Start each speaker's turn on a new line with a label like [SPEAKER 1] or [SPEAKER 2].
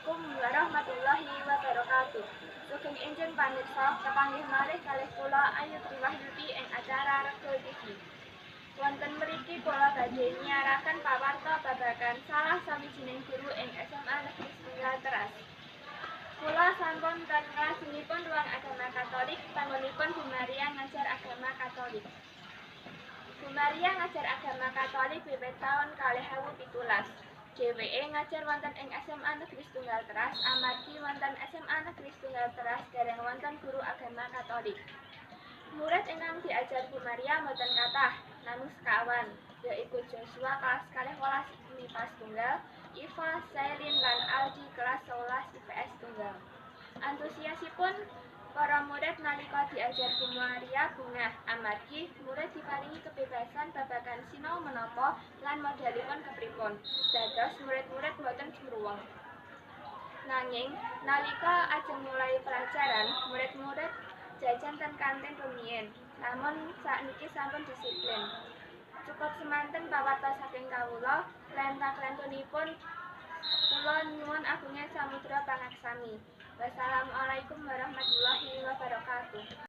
[SPEAKER 1] Assalamualaikum warahmatullahi wabarakatuh. Sugeng enjing pamirsa, kepanggih malih kalih kula Ayu Triwahyudi ing acara Rego TV. Wonten mriki kula badhe nyiaraken pawarta babagan salah sawijining guru ing SMA Negeri Setunggal Teras. Kula sampun ten kelasipun ruang agama Katolik, panggonipun Bu Maria ngajar agama Katolik. Bu Maria ngajar agama Katolik wiwit taun 2017. Dheweke ngajar wonten ing SMA Negeri Setunggal Teras amargi wonten SMA Negeri Setunggal Teras dereng wonten guru agama Katolik. Murid ingkang diajar Bu Maria mboten kathah, namung sekawan, yaiku Joshua kelas 12 MIPA setunggal, Iva, Selin lan Aldi kelas 11 IPS tunggal. Antusiasipun para murid nalika diajar Bu Maria bungah amargi murid diparingi kebebasan babagan sinau menapa lan modalipun kepripun. Dados murid-murid boten cemruweng. Nanging nalika ajeng mulai pelajaran, murid-murid jajan ten kantin rumiyin. Namun sakniki sampun disiplin. Cukup semanten pawarta saking kawula, lentang-lentunipun kula nyuwun agunging samudra pangaksami. Wassalamualaikum warahmatullahi wabarakatuh.